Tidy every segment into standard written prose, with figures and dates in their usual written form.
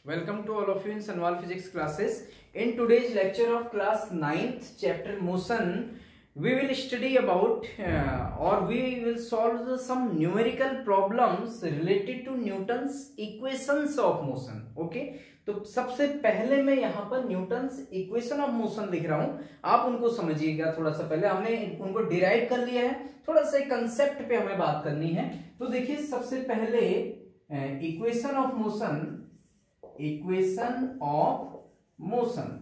Welcome to all of you in Sanwal Physics classes. In today's lecture of class 9th chapter motion, we will study about or we will solve some numerical problems related to Newton's equations of motion. Okay, तो सबसे पहले मैं यहाँ पर Newton's equation of motion लिख रहा हूँ, आप उनको समझिएगा। थोड़ा सा पहले हमने उनको डिराइव कर लिया है, थोड़ा सा कंसेप्ट पे हमें बात करनी है। तो देखिए सबसे पहले equation of motion, equation of motion.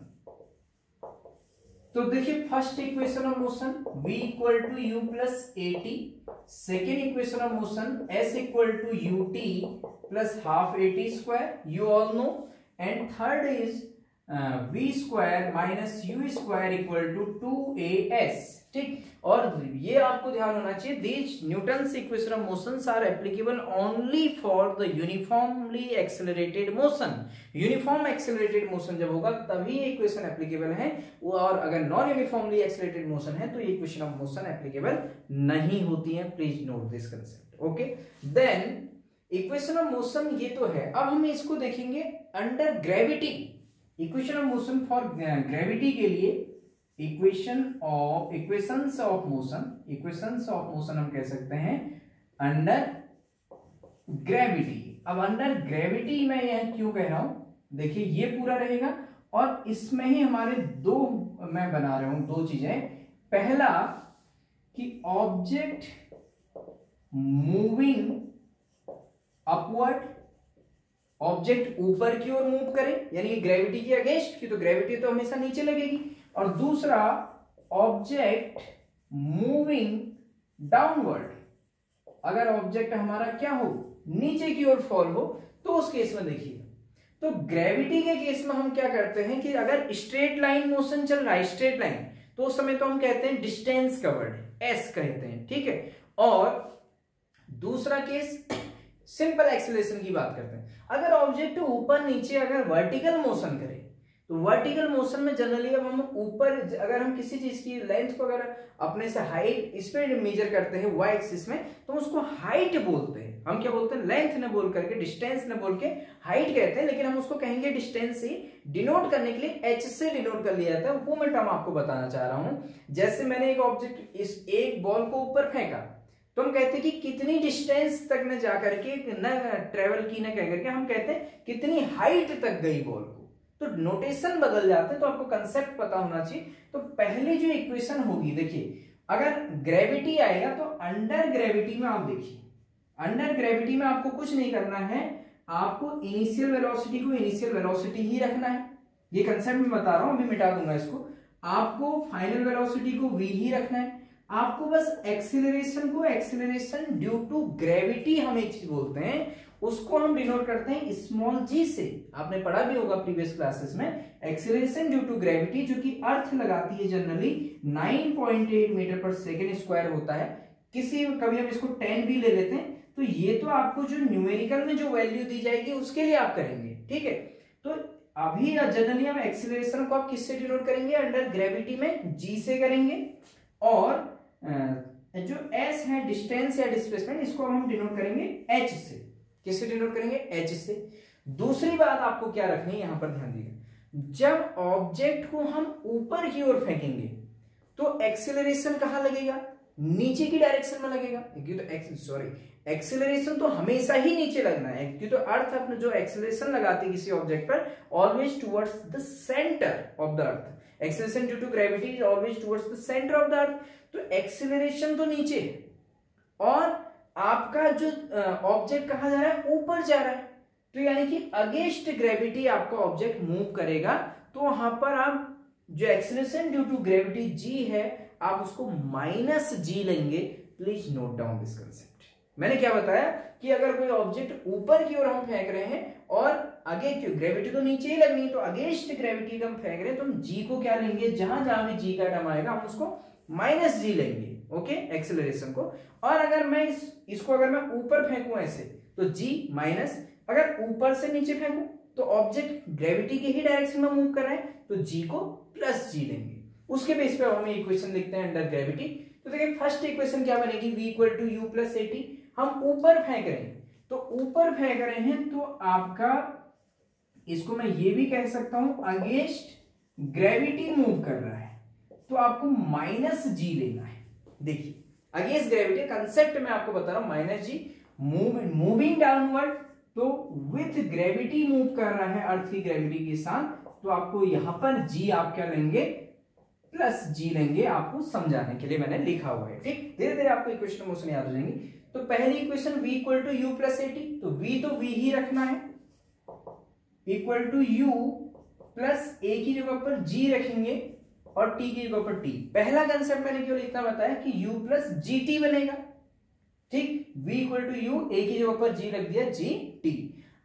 तो देखिए first equation of motion v equal to u plus a t, second equation of motion s equal to u t plus half a t square, you all know, and third is v square minus u square equal to 2as। ठीक, और ये आपको ध्यान होना चाहिए, these Newton's equation of motions are applicable only for the uniformly accelerated motion. Uniform accelerated motion जब होगा तभी इक्वेशन एप्लीकेबल है, और अगर नॉन यूनिफॉर्मली एक्सेलरेटेड मोशन है तो ये इक्वेशन ऑफ मोशन एप्लीकेबल नहीं होती है। Please note this concept. Okay, then equation of motion ये तो है। अब हम इसको देखेंगे under gravity. Equation of motion for gravity के लिए इक्वेशंस ऑफ मोशन हम कह सकते हैं अंडर ग्रेविटी। अब अंडर ग्रेविटी मैं यह क्यों कह रहा हूं, देखिए ये पूरा रहेगा और इसमें ही हमारे दो मैं बना रहा हूं, दो चीजें। पहला कि ऑब्जेक्ट मूविंग अपवर्ड, ऑब्जेक्ट ऊपर की ओर मूव करे, यानी ग्रेविटी के अगेंस्ट की, तो ग्रेविटी तो हमेशा नीचे लगेगी। और दूसरा ऑब्जेक्ट मूविंग डाउनवर्ड, अगर ऑब्जेक्ट हमारा क्या हो, नीचे की ओर फॉल हो, तो उस केस में देखिए, तो ग्रेविटी के केस में हम क्या करते हैं कि अगर स्ट्रेट लाइन मोशन चल रहा है, स्ट्रेट लाइन, तो उस समय तो हम कहते हैं डिस्टेंस कवर्ड, एस कहते हैं। ठीक है, और दूसरा केस सिंपल एक्सेलरेशन की बात करते हैं। अगर ऑब्जेक्ट ऊपर नीचे अगर वर्टिकल मोशन करे, तो वर्टिकल मोशन में जनरली अब हम ऊपर, अगर हम किसी चीज की लेंथ को अगर अपने से हाइट इस पे मेजर करते हैं वाई एक्सिस में, तो उसको हाइट बोलते हैं। हम क्या बोलते हैं, लेंथ न बोल करके, डिस्टेंस न बोल के हाइट कहते हैं, लेकिन हम उसको कहेंगे डिस्टेंस से डिनोट करने के लिए एच से डिनोट कर लिया जाता है। वो मैं टर्म आपको बताना चाह रहा हूं। जैसे मैंने एक ऑब्जेक्ट, इस एक बॉल को ऊपर फेंका, तो हम कहते हैं कि कितनी डिस्टेंस तक न जाकर के, न ट्रेवल की न कह करके, हम कहते हैं कितनी हाइट तक गई बॉल को। तो नोटेशन बदल जाते हैं, तो आपको कंसेप्ट पता होना चाहिए। तो पहली जो इक्वेशन होगी, देखिए अगर ग्रेविटी आएगा तो अंडर ग्रेविटी में आप देखिए, अंडर ग्रेविटी में आपको कुछ नहीं करना है, आपको इनिशियल वेलोसिटी को इनिशियल वेलोसिटी ही रखना है। ये कंसेप्ट मैं बता रहा हूं, अभी मिटा दूंगा इसको। आपको फाइनल वेलोसिटी को v ही रखना है। आपको बस एक्सीलरेशन को एक्सीलरेशन ड्यू टू ग्रेविटी हम एक चीज बोलते हैं, उसको हम डिनोट करते हैं स्मॉल g से। आपने पढ़ा भी होगा प्रीवियस क्लासेस में, एक्सीलरेशन ड्यू टू ग्रेविटी, जो कि अर्थ लगाती है generally 9.8 metre per second square होता है। किसी कभी हम इसको 10 भी ले लेते हैं, तो ये तो आपको जो न्यूमेरिकल में जो वैल्यू दी जाएगी उसके लिए आप करेंगे। ठीक है, तो अभी जनरली हम एक्सीलरेशन को आप किससे डिनोट करेंगे, अंडर ग्रेविटी में g से करेंगे, और जो s है डिस्टेंस या डिस्प्लेसमेंट, इसको हम डिनोट करेंगे h से। किससे डिनोट करेंगे, h से। दूसरी बात आपको क्या रखनी है, यहां पर ध्यान दीजिएगा, जब ऑब्जेक्ट को हम ऊपर की ओर फेंकेंगे तो एक्सीलरेशन कहां लगेगा, नीचे की डायरेक्शन में लगेगा, क्योंकि एक्सीलरेशन तो हमेशा ही नीचे लगना है, क्योंकि तो अर्थ अपने जो एक्सीलरेशन लगाती है किसी ऑब्जेक्ट पर, always towards the centre of the earth. Acceleration due to gravity is always towards the centre of the earth. तो एक्सीलरेशन तो नीचे है, और आपका जो ऑब्जेक्ट कहां जा रहा है, ऊपर जा रहा है, तो यानी कि अगेंस्ट ग्रेविटी आपका ऑब्जेक्ट मूव करेगा। तो वहां पर आप जो acceleration due to gravity g है, आप उसको माइनस g लेंगे। Please note down this concept. मैंने क्या बताया कि अगर कोई ऑब्जेक्ट ऊपर की ओर हम फेंक रहे हैं और आगे क्यों, ग्रेविटी तो नीचे ही लगनी है, तो अगेंस्ट ग्रेविटी हम फेंक रहे हैं, तो हम g को क्या लेंगे, जहां जहां भी g का टर्म आएगा हम उसको माइनस g लेंगे। ओके, एक्सीलरेशन को। और अगर मैं इसको अगर मैं ऊपर फेंकूं ऐसे, तो g माइनस, अगर ऊपर से नीचे फेंकूं तो ऑब्जेक्ट ग्रेविटी के ही डायरेक्शन में मूव कर रहा है, तो g को प्लस g लेंगे। उसके बेस पे हम इक्वेशन लिखते हैं अंडर ग्रेविटी। तो देखिए फर्स्ट इक्वेशन क्या बनेगी, v equal to u plus a t. हम ऊपर फेंक रहे हैं, तो ऊपर फेंक रहे हैं तो आपका इसको मैं ये भी कह सकता हूं अगेंस्ट ग्रेविटी मूव कर रहा है, तो आपको माइनस जी लेना है। देखिए अगेंस्ट ग्रेविटी कंसेप्ट में आपको बता रहा हूं, माइनस जी मूविंग डाउनवर्ड, तो विथ ग्रेविटी मूव कर रहा है अर्थ की ग्रेविटी के साथ, तो आपको यहां पर जी आप क्या लेंगे, प्लस जी लेंगे, आपको समझाने के लिए मैंने लिखा हुआ है। ठीक, धीरे धीरे आपको इक्वेशन मोशन याद हो जाएंगी। तो पहली equation v equal to u plus a t, तो v तो v ही रखना है, equal to u plus a की जगह पर g रखेंगे और t की जगह पर t। पहला कंसेप्ट मैंने केवल इतना बताया कि u प्लस gt बनेगा। ठीक, v equal to u, a की जगह पर g रख दिया gt।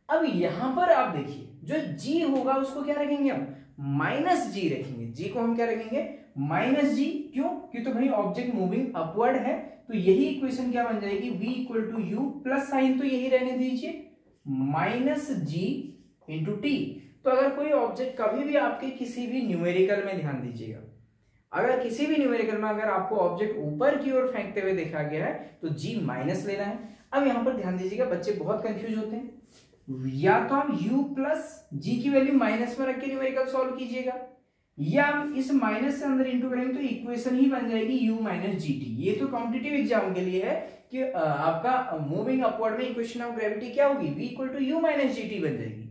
अब यहां पर आप देखिए जो g होगा उसको क्या रखेंगे हम, माइनस जी रखेंगे। जी को हम क्या रखेंगे, माइनस जी। क्यों, क्योंकि तो भाई ऑब्जेक्ट मूविंग अपवर्ड है, तो यही इक्वेशन क्या बन जाएगी, v equal to u plus sign तो यही रहने दीजिए माइनस जी इंटू टी। तो अगर कोई ऑब्जेक्ट कभी भी आपके किसी भी न्यूमेरिकल में, ध्यान दीजिएगा, अगर किसी भी न्यूमेरिकल में अगर आपको ऑब्जेक्ट ऊपर की ओर फेंकते हुए देखा गया है तो जी माइनस लेना है। अब यहां पर ध्यान दीजिएगा, बच्चे बहुत कंफ्यूज होते हैं, या तो आप u प्लस जी की वैल्यू माइनस में रख के न्यूमेरिकल सॉल्व कीजिएगा, या आप इस माइनस से अंदर इंटू करेंगे तो इक्वेशन ही बन जाएगी u माइनस जी टी। ये तो कॉम्पिटिटिव एग्जाम के लिए है कि आपका मूविंग अपवर्ड में इक्वेशन ऑफ ग्रेविटी क्या होगी, v equal to u minus g t बन जाएगी।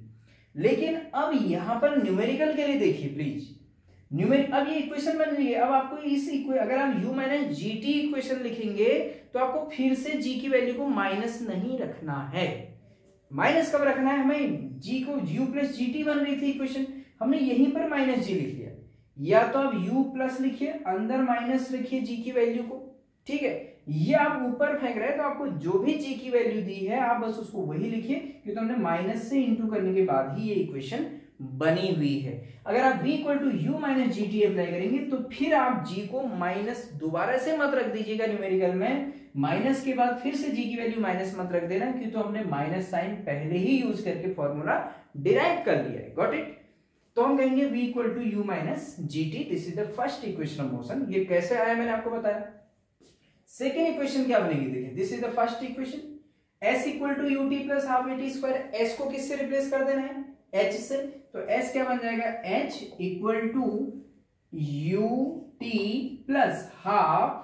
लेकिन अब यहां पर न्यूमेरिकल के लिए देखिए प्लीज, अब ये इक्वेशन बन रही है। अब आपको अगर आप u minus g T equation लिखेंगे तो आपको फिर से g की वैल्यू को माइनस नहीं रखना है। माइनस कब रखना है हमें, जी को u प्लस जी टी बन रही थी इक्वेशन, हमने यहीं पर माइनस जी लिख लिया। या तो आप u प्लस लिखिए, अंदर माइनस लिखिए जी की वैल्यू को, ठीक है। ये आप ऊपर फेंक रहे हैं तो आपको जो भी जी की वैल्यू दी है आप बस उसको वही लिखिए, क्योंकि हमने माइनस से इंटू करने के बाद ही ये इक्वेशन बनी हुई है। अगर आप v equal to u minus g t apply करेंगे तो फिर आप g को माइनस दोबारा से मत रख दीजिएगा न्यूमेरिकल में, माइनस के बाद फिर से g की वैल्यू माइनस मत रख देना, क्योंकि तो हमने माइनस साइन पहले ही यूज करके फॉर्मूला डिराइव कर लिया है। Got it. तो हम कहेंगे v equal to u minus g t, this is the first equation of motion. ये कैसे आया मैंने आपको बताया। सेकेंड इक्वेशन क्या बनेगी, देखिए this is the first equation, s equal to u t plus half a t square. s को किससे रिप्लेस कर देना है, h से, तो s क्या बन जाएगा, h equal to u t plus half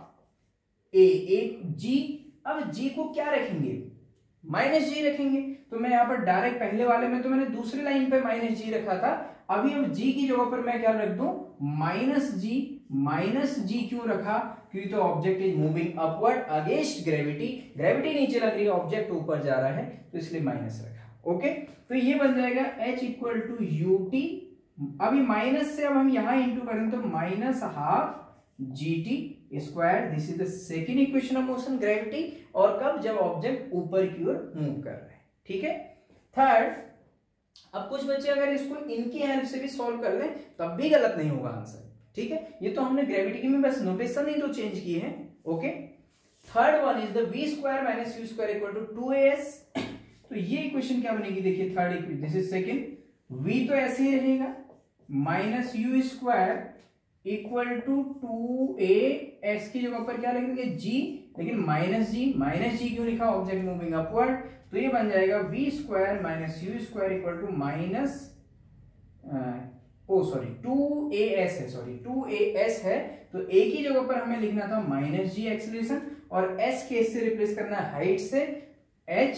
a g. अब g को क्या रखेंगे, माइनस जी रखेंगे। तो मैं यहां पर डायरेक्ट, पहले वाले में तो मैंने दूसरी लाइन पे माइनस जी रखा था, अभी अब g की जगह पर मैं क्या रख दूं, माइनस जी। माइनस जी क्यों रखा, क्योंकि तो object is moving upward against gravity, gravity नीचे लग रही है, ऑब्जेक्ट ऊपर जा रहा है, तो इसलिए माइनस रखा। ओके, तो ये बन जाएगा h equal to u t. अभी माइनस से अब हम यहां इंटू करेंगे तो minus half g t square. This is the second equation of motion, gravity, और कब, जब ऑब्जेक्ट ऊपर की ओर मूव कर रहा है। ठीक है। थर्ड, अब कुछ बच्चे अगर इसको इनकी हेल्प से भी सॉल्व कर लें तब भी गलत नहीं होगा आंसर। ठीक है, ये तो हमने ग्रेविटी की में बस नोटेशन ही तो चेंज किए हैं। Okay, third one is the v square minus u square equal to 2as। तो ये इक्वेशन क्या बनेगी, देखिए third equation, this is second, v तो ऐसे ही रहेगा, minus u square equal to 2as की जगह पर क्या लिखेंगे g, लेकिन माइनस जी क्यों लिखा, ऑब्जेक्ट मूविंग अपवर्ड, तो ये बन जाएगा v square minus u square equal to minus 2as है, 2as है, तो a की जगह पर हमें लिखना था माइनस जी एक्सीलरेशन, और s के से रिप्लेस करना है हाइट से h,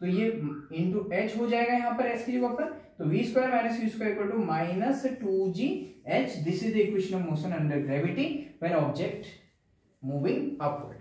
तो ये इंटू h हो जाएगा यहाँ पर s की जगह पर, तो v square minus u square equal to minus 2gh। This is the equation of motion under gravity when object moving upward.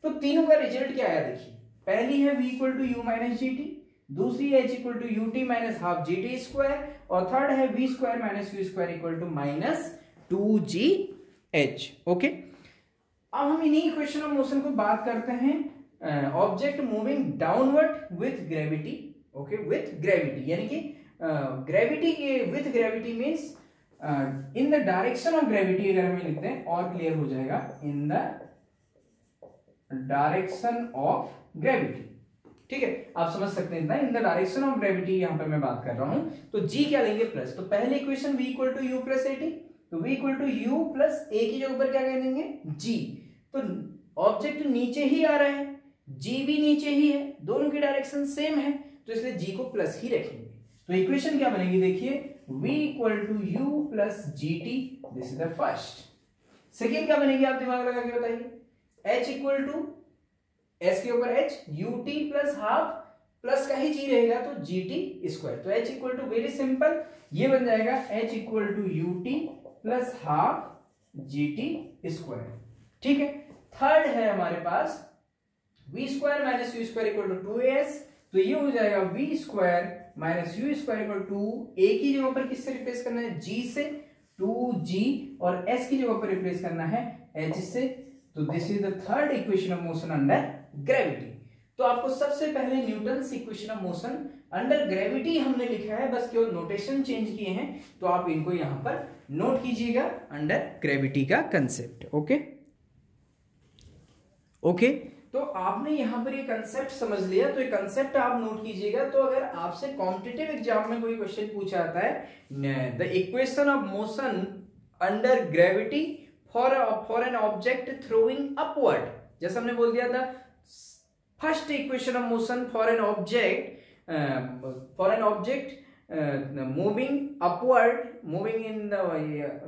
तो तीनों का रिजल्ट क्या आया देखिए, पहली है v equal to u minus g t, दूसरी है h equal to u t minus half g t square, और थर्ड है v square minus u square equal to minus 2gh। Okay, अब हम इन्हीं इक्वेशन ऑफ मोशन को बात करते हैं object moving downward with gravity. Okay, with gravity यानी कि ग्रेविटी के with gravity means in the direction of gravity, अगर हम लिखते हैं और क्लियर हो जाएगा, in the direction of gravity. ठीक है, आप समझ सकते हैं, in the direction of gravity यहां पर मैं बात कर रहा हूं। तो g क्या लेंगे, प्लस। तो पहले equation v equal to u plus a t, तो v equal to u plus a की जगह पर क्या कह देंगे, g। तो ऑब्जेक्ट नीचे ही आ रहा है, g भी नीचे ही है, दोनों की डायरेक्शन सेम है, तो इसलिए g को प्लस ही रखेंगे। तो इक्वेशन क्या बनेगी देखिए, v equal to u plus g t, this is the first. Second क्या बनेगी आप दिमाग लगा के बताइए, h इक्वल टू s के ऊपर h u t plus half plus का ही जी रहेगा तो जी टी स्क्वायर, तो h equal to very simple ये बन जाएगा h equal to u t plus half g t square. ठीक है, थर्ड है हमारे पास v square minus u square equal to 2as, तो ये हो जाएगा v square minus u square equal to a की जगह पर किससे रिप्लेस करना है, g से, 2g, और s की जगह पर रिप्लेस करना है h से, तो this is the third equation of motion under gravity. तो आपको सबसे पहले Newton's equation of motion under gravity हमने लिखा है, बस केवल नोटेशन चेंज किए हैं, तो आप इनको यहां पर नोट कीजिएगा अंडर ग्रेविटी का कंसेप्ट। ओके ओके, तो आपने यहां पर ये कंसेप्ट समझ लिया, तो ये कंसेप्ट आप नोट कीजिएगा। तो अगर आपसे कॉम्पिटिटिव एग्जाम में कोई क्वेश्चन पूछा जाता है, the equation of motion under gravity for an object throwing upward, जैसा हमने बोल दिया था first equation of motion for an object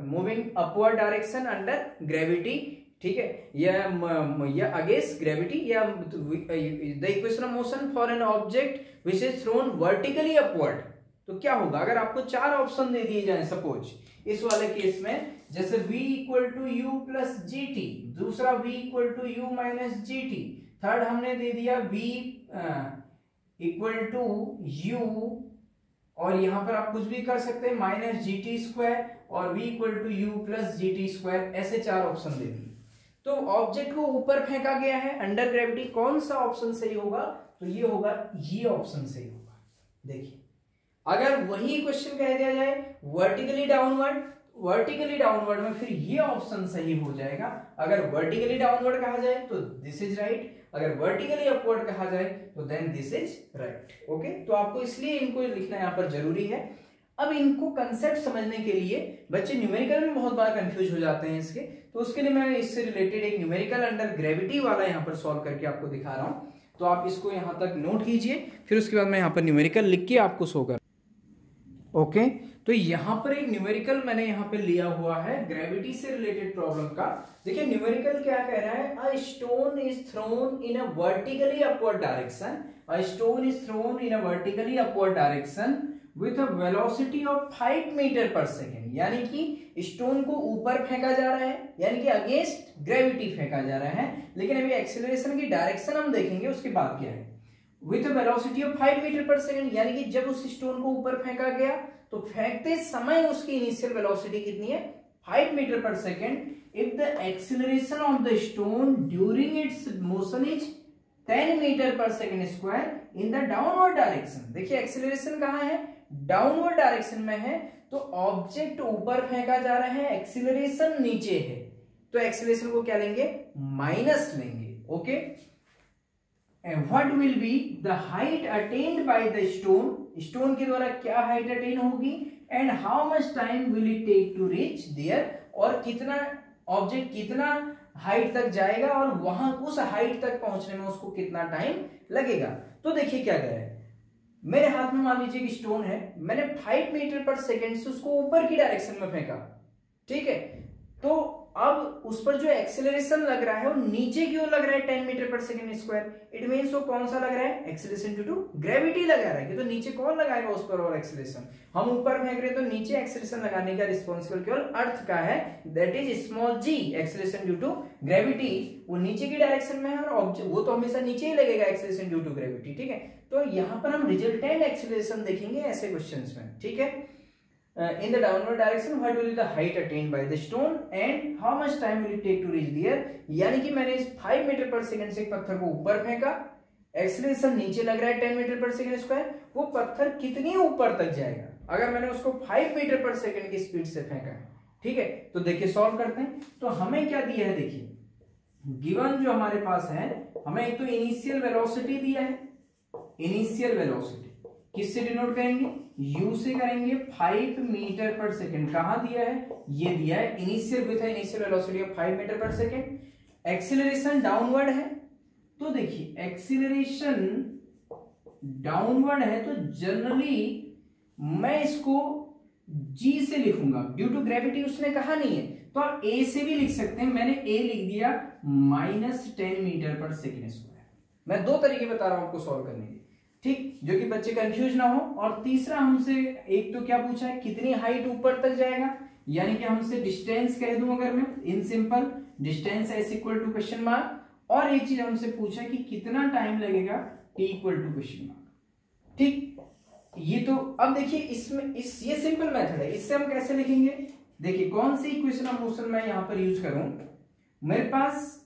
moving upward direction under gravity, ठीक है, या अगेंस्ट ग्रेविटी, या the equation of motion for an object which is thrown vertically upward. तो क्या होगा अगर आपको चार ऑप्शन दे दिए जाए, सपोज इस वाले केस में, जैसे v equal to u plus g t, दूसरा v equal to u minus g t, third हमने दे दिया v इक्वल टू यू, और यहां पर आप कुछ भी कर सकते हैं माइनस जी टी स्क्वायर, और v equal to u plus g t square, ऐसे चार ऑप्शन दे दिए। तो ऑब्जेक्ट को ऊपर फेंका गया है अंडर ग्रेविटी, कौन सा ऑप्शन सही होगा, तो ये होगा, ये ऑप्शन सही होगा। देखिए अगर वही क्वेश्चन कह दिया जाए वर्टिकली डाउनवर्ड में फिर ये ऑप्शन सही हो जाएगा। अगर वर्टिकली डाउनवर्ड कहा जाए तो दिस इज राइट, अगर वर्टिकली अपवर्ड कहा जाए तो then this is right. Okay, तो आपको इसलिए इनको लिखना यहां पर जरूरी है। अब इनको कंसेप्ट समझने के लिए बच्चे न्यूमेरिकल में बहुत बार कंफ्यूज हो जाते हैं इसके, तो उसके लिए मैं इससे रिलेटेड एक न्यूमेरिकल अंडर ग्रेविटी वाला यहाँ पर सॉल्व करके आपको दिखा रहा हूँ, तो आप इसको यहाँ तक नोट कीजिए, फिर उसके बाद मैं यहाँ पर न्यूमेरिकल लिख के आपको शो कर। ओके, तो यहाँ पर एक न्यूमेरिकल मैंने यहाँ पे लिया हुआ है ग्रेविटी से रिलेटेड प्रॉब्लम का। देखिए न्यूमेरिकल क्या कह रहा है, a stone is thrown in a vertically upward direction, a stone is thrown in a vertically upward direction with a velocity of 5 metre per second, यानी कि स्टोन को ऊपर फेंका जा रहा है, यानी कि अगेंस्ट ग्रेविटी फेंका जा रहा है, लेकिन अभी एक्सेलरेशन की डायरेक्शन हम देखेंगे उसके बाद क्या है, with a velocity of 5 metre per second, यानी कि जब उस स्टोन को ऊपर फेंका गया तो फेंकते समय उसकी इनिशियल वेलोसिटी कितनी है, 5 metre per second. If the acceleration of the stone during its motion is 10 metre per second square in the downward direction. देखिए एक्सेलरेशन कहाँ है, डाउनवर्ड डायरेक्शन में है, तो ऑब्जेक्ट ऊपर फेंका जा रहा है, एक्सेलरेशन नीचे है, तो एक्सेलरेशन को क्या लेंगे, माइनस लेंगे। Okay, and what will be the height attained by the stone, stone के द्वारा क्या हाइट अटेन होगी, and how much time will it take to reach there, और कितना ऑब्जेक्ट कितना हाइट तक जाएगा और वहां उस हाइट तक पहुंचने में उसको कितना टाइम लगेगा। तो देखिए क्या कह रहा है, मेरे हाथ में मान लीजिए कि स्टोन है, मैंने 5 मीटर पर सेकेंड से उसको ऊपर की डायरेक्शन में फेंका, ठीक है, तो अब उस पर जो एक्सेलरेशन लग रहा है वो नीचे की ओर लग रहा है 10 metre per second square, it means वो कौन सा लग रहा है, एक्सेलरेशन ड्यू टू ग्रेविटी लगा रहा है, तो नीचे कौन लगाएगा उस पर और एक्सेलरेशन, हम ऊपर फेंक रहे हैं तो नीचे एक्सेलरेशन लगाने का रिस्पॉन्सिबल केवल अर्थ का है, that is small g, acceleration due to gravity, वो नीचे की डायरेक्शन में है और ऑब्जेक्ट वो तो हमेशा नीचे ही लगेगा एक्सेलरेशन ड्यू टू ग्रेविटी, ठीक है। तो यहाँ पर हम रिजल्टेंट एक्सेलरेशन देखेंगे ऐसे क्वेश्चंस में, ठीक है। In the downward direction, what will be the height attained by the stone and how much time will it take to reach there, यानी कि मैंने इस 5 मीटर पर सेकंड से पत्थर को ऊपर फेंका, एक्सेलरेशन नीचे लग रहा है 10 मीटर पर सेकंड स्क्वायर, वो पत्थर कितनी ऊपर तक जाएगा अगर मैंने उसको 5 मीटर पर सेकंड की स्पीड से फेंका है, ठीक है। तो देखिए सॉल्व करते हैं, तो हमें क्या दिया है, देखिए गिवन जो हमारे पास है, हमें एक तो इनिशियल वेलोसिटी दिया है, इनिशियल वेलोसिटी किससे डिनोट करेंगे, u से करेंगे, 5 मीटर पर सेकेंड, कहां दिया है, ये दिया है, initial with initial velocity of 5 metre per second, acceleration downward है, तो देखिए एक्सीलरेशन डाउनवर्ड है तो जनरली मैं इसको g से लिखूंगा, ड्यू टू ग्रेविटी उसने कहा नहीं है, तो आप a से भी लिख सकते हैं। मैंने a लिख दिया -10 मीटर पर सेकेंड स्क्वायर। मैं दो तरीके बता रहा हूं आपको सॉल्व करने के, ठीक, जो कि बच्चे कंफ्यूज ना हो। और तीसरा हमसे एक तो क्या पूछा है, कितनी हाइट ऊपर तक जाएगा, यानी कि हमसे डिस्टेंस कह दूं अगर मैं in simple, distance s equal to question mark. और एक चीज हमसे पूछा कि कितना टाइम लगेगा, t equal to question mark, ठीक। ये तो अब देखिए इसमें ये सिंपल मेथड है, इससे हम कैसे लिखेंगे। देखिए कौन सी इक्वेशन ऑफ मोशन मैं यहां पर यूज करूं। मेरे पास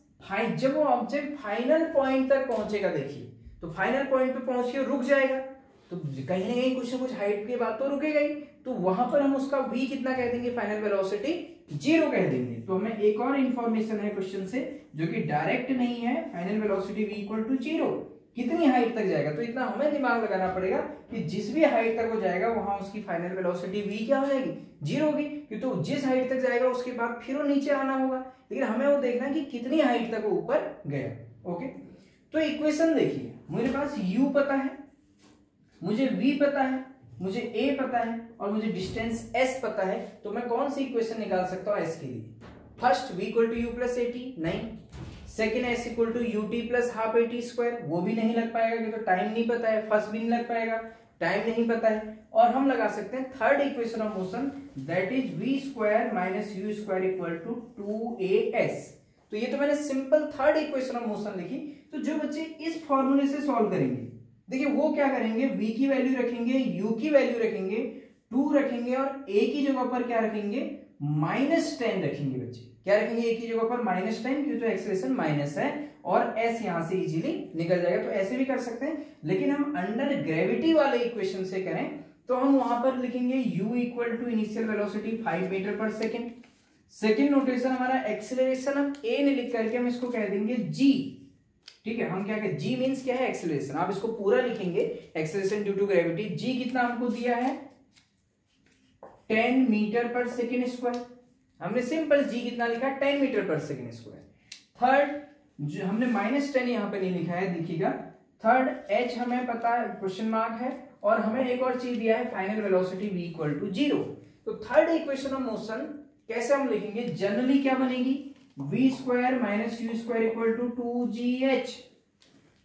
जब वो ऑब्जेक्ट फाइनल पॉइंट तक पहुंचेगा, देखिए तो फाइनल पॉइंट पे पहुंच के रुक जाएगा, तो कहीं ना कहीं कुछ ना कुछ हाइट के बाद तो रुकेगा ही, तो वहां पर हम उसका v कितना कह देंगे, फाइनल वेलोसिटी 0 कह देंगे। तो हमें एक और इंफॉर्मेशन है क्वेश्चन से जो कि डायरेक्ट नहीं है, final velocity v equal to 0, कितनी हाइट तक जाएगा। तो इतना हमें दिमाग लगाना पड़ेगा कि जिस भी हाइट तक वो जाएगा वहां उसकी फाइनल वेलोसिटी v क्या हो जाएगी, 0 होगी, कि तो जिस हाइट तक जाएगा उसके बाद फिर वो नीचे आना होगा, लेकिन हमें वो देखना कि कितनी हाइट तक वो ऊपर गया। ओके, तो इक्वेशन देखिए, मेरे पास u पता है, मुझे v पता है, मुझे a पता है और मुझे डिस्टेंस s पता है, तो मैं कौन सी इक्वेशन निकाल सकता हूं s के लिए। First v equal to u plus a t, नहीं। Second s equal to u t plus half a t square, वो भी नहीं लग पाएगा क्योंकि टाइम नहीं पता है। फर्स्ट भी नहीं लग पाएगा, टाइम नहीं पता है। और हम लगा सकते हैं third equation of motion, that is v square minus u square equal to 2as। तो ये तो मैंने simple third equation of motion लिखी। तो जो बच्चे इस फॉर्मूले से सॉल्व करेंगे, देखिए वो क्या करेंगे, v की वैल्यू रखेंगे, u की वैल्यू रखेंगे, 2 रखेंगे और a की जगह पर क्या रखेंगे, -10 रखेंगे। बच्चे क्या रखेंगे, a की जगह पर -10, क्यों तो एक्सेलरेशन माइनस है और s यहां से इजीली निकल जाएगा। तो ऐसे भी कर सकते हैं, लेकिन हम अंडर ग्रेविटी वाले इक्वेशन से करें तो हम वहां पर लिखेंगे u equal to initial velocity 5 metre per second. Second notation हमारा एक्सेलरेशन हम a ने लिख करके हम इसको कह देंगे g, ठीक है। हम क्या कहें, g मींस क्या है, एक्सेलरेशन। आप इसको पूरा लिखेंगे, acceleration due to gravity. g कितना हमको दिया है, 10 मीटर पर सेकेंड स्क्वायर। हमने सिंपल g कितना लिखा, 10 metre per second square. Third, जो हमने -10 यहां पे नहीं लिखा है, देखिएगा। थर्ड h हमें पता है, क्वेश्चन मार्क है, और हमें एक और चीज दिया है, final velocity v equal to 0। तो थर्ड इक्वेशन ऑफ मोशन कैसे हम लिखेंगे, जनरली क्या बनेगी, v square minus u square equal to 2gh,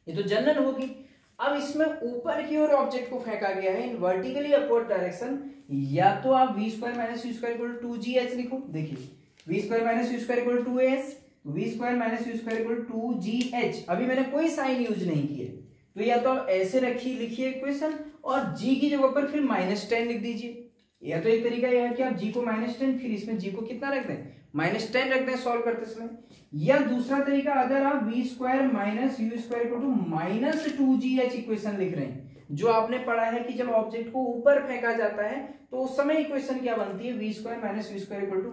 ये तो जनरल होगी। अब इसमें ऊपर की ओर ऑब्जेक्ट को फेंका गया है इन वर्टिकली अपवर्ड डायरेक्शन, या तो आप v square minus u square equal to 2gh लिखो। देखिए v square minus u square equal to 2s, v square minus u square equal to 2gh। अभी मैंने कोई साइन यूज नहीं किया, तो या तो आप ऐसे लिखिए इक्वेशन और g की जगह पर फिर -10 लिख दीजिए। या तो एक तरीका यह है कि आप g को -10 फिर इसमें g को कितना रख दें, -10 रख दें सॉल्व करते समय। या दूसरा तरीका, अगर आप v square minus u square equal to -2gh equation लिख रहे हैं, जो आपने पढ़ा है कि जब ऑब्जेक्ट को ऊपर फेंका जाता है तो उस समय इक्वेशन क्या बनती है, v square minus u square equal to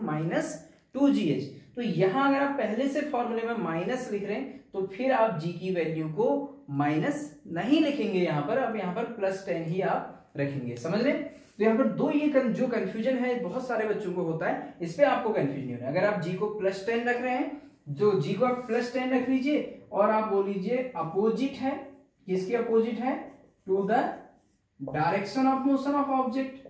-2gh। तो यहां अगर आप पहले से फॉर्मूले में माइनस लिख रहे हैं तो फिर आप g की वैल्यू को माइनस नहीं लिखेंगे, यहां पर अब यहां पर +10 ही आप रखेंगे। समझ रहे? तो यहाँ पर दो ये जो कंफ्यूजन है बहुत सारे बच्चों को होता है, इस पे आपको कंफ्यूजन नहीं होना। अगर आप g को +10 रख रहे हैं, जो g को आप +10 रख लीजिए और आप बोल लीजिए अपोजिट है, किसके अपोजिट है, to the direction of motion of object,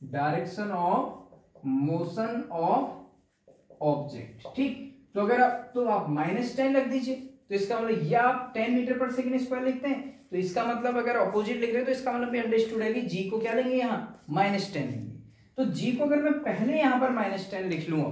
direction of motion of object, ठीक। तो अगर आप -10 रख दीजिए, तो इसका मतलब या आप 10 मीटर पर सेकेंड स्क्वायर लिखते हैं, तो इसका मतलब अगर ऑपोजिट लिख रहे हैं तो इसका मतलब भी अंडरस्टूड है कि g को क्या लेंगे, यहाँ -10 लेंगे। तो g को अगर मैं पहले यहां पर -10 लिख लूं,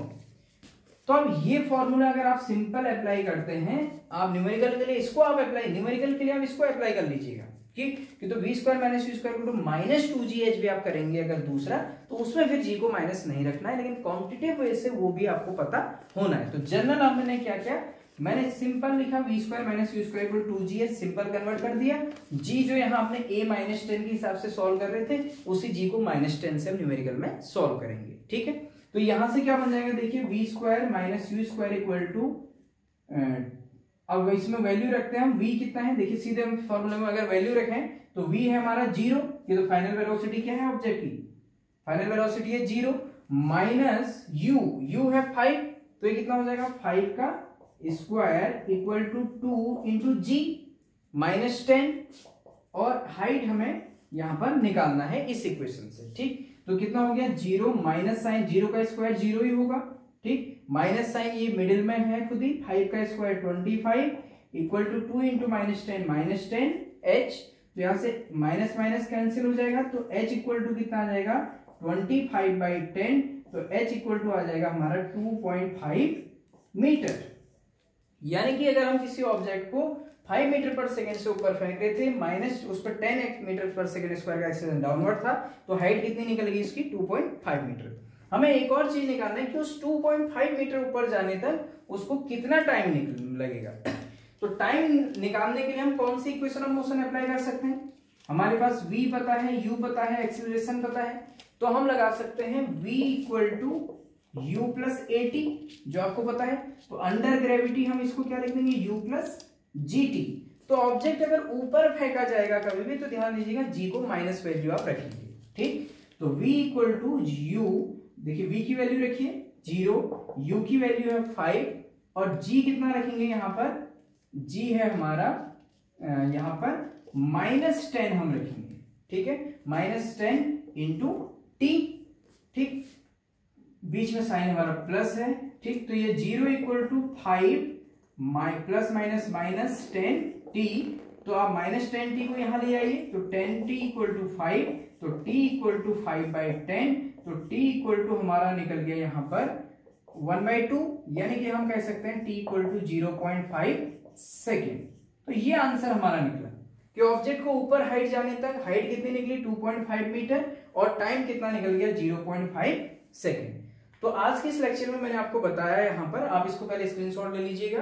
तो अब ये फॉर्मूला अगर आप सिंपल अप्लाई करते हैं, आप न्यूमेरिकल के लिए इसको आप अप्लाई, न्यूमेरिकल के लिए आप इसको अप्लाई कर लीजिएगा, ठीक। कि तो v square minus u square को -2gh भी आप करेंगे अगर दूसरा, तो उसमें फिर g को माइनस नहीं रखना है, लेकिन कॉम्पिटिटिव वे से वो भी आपको पता होना है। तो जनरल आपने क्या किया, मैंने सिंपल लिखा v square minus u square equal to 2gh, simple convert कर दिया। g जो यहाँ आपने a -10 के हिसाब से सॉल्व कर रहे थे, उसी g को -10 से हम न्यूमेरिकल में सॉल्व करेंगे, ठीक है। तो यहां से क्या बन जाएगा, देखिए v square minus u square equal to, अब इसमें वैल्यू रखते हैं हम, v कितना है, देखिए सीधे हम फॉर्मूले में अगर वैल्यू रखें तो v है हमारा 0, ये तो फाइनल वेलोसिटी क्या है ऑब्जेक्ट की, फाइनल वेलोसिटी है 0, माइनस u है 5, तो ये कितना हो जाएगा, 5 का स्क्वायर इक्वल टू 2 इंटू जी -10, और हाइट हमें यहाँ पर निकालना है इस इक्वेशन से। ठीक, तो कितना हो गया 0 माइनस साइन 0 का स्क्वायर 0 ही होगा। ठीक, माइनस साइन ये मिडिल में है खुद ही, 5 का square 25 equal to 2 into minus ten h, तो यहाँ से माइनस माइनस कैंसिल हो जाएगा, तो h इक्वल टू कितना आ जाएगा 25/10, तो h इक्वल टू आ जाएगा हमारा 2.5 मीटर। यानी कि अगर हम किसी ऑब्जेक्ट को 5 मीटर पर सेकेंड से ऊपर फेंक रहे थे, माइनस उस पर 10 मीटर पर सेकेंड स्क्वायर का एक्सेलरेशन डाउनवर्ड था, तो हाइट कितनी निकलेगी इसकी 2.5 मीटर। हमें एक और चीज निकालना है कि उस 2.5 मीटर ऊपर जाने तक उसको कितना टाइम लगेगा। तो टाइम निकालने के लिए हम कौन सी इक्वेशन ऑफ मोशन अप्लाई कर सकते हैं? हमारे पास v पता है, u पता है, एक्सेलरेशन पता है, तो हम लगा सकते हैं v equal to u plus at, जो आपको पता है। तो अंडर ग्रेविटी हम इसको क्या लिख देंगे u प्लस gt। तो ऑब्जेक्ट अगर ऊपर फेंका जाएगा कभी भी, तो ध्यान दीजिएगा g को माइनस वैल्यू आप रखेंगे। ठीक, तो v इक्वल टू u, देखिए v की वैल्यू रखिए 0, u की वैल्यू है 5 और g कितना रखेंगे यहाँ पर, g है हमारा यहाँ पर -10 हम रखेंगे। ठीक है, -10 इंटू टी। ठीक, बीच में साइन हमारा प्लस है। ठीक, तो ये 0 equal to 5 plus minus -10 t, तो आप -10t को यहां ले आइए, तो 10t इक्वल टू 5, तो t इक्वल टू 5/10, तो t इक्वल टू हमारा निकल गया यहाँ पर 1/2, यानी कि हम कह सकते हैं t इक्वल टू 0.5 सेकेंड। तो ये आंसर हमारा निकला कि ऑब्जेक्ट को ऊपर हाइट जाने तक हाइट कितनी निकली 2.5 मीटर और टाइम कितना निकल गया 0.5 सेकेंड। तो आज के इस लेक्चर में मैंने आपको बताया यहाँ पर, आप इसको पहले स्क्रीनशॉट ले लीजिएगा।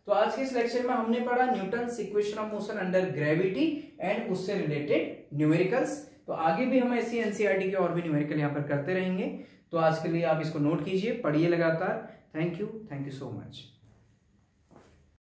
तो आज के इस लेक्चर में हमने पढ़ा Newton's equation of motion under gravity and उससे रिलेटेड न्यूमेरिकल्स। तो आगे भी हम ऐसी एनसीईआरटी के और भी न्यूमेरिकल यहाँ पर करते रहेंगे। तो आज के लिए आप इसको नोट कीजिए, पढ़िए लगातार। Thank you so much.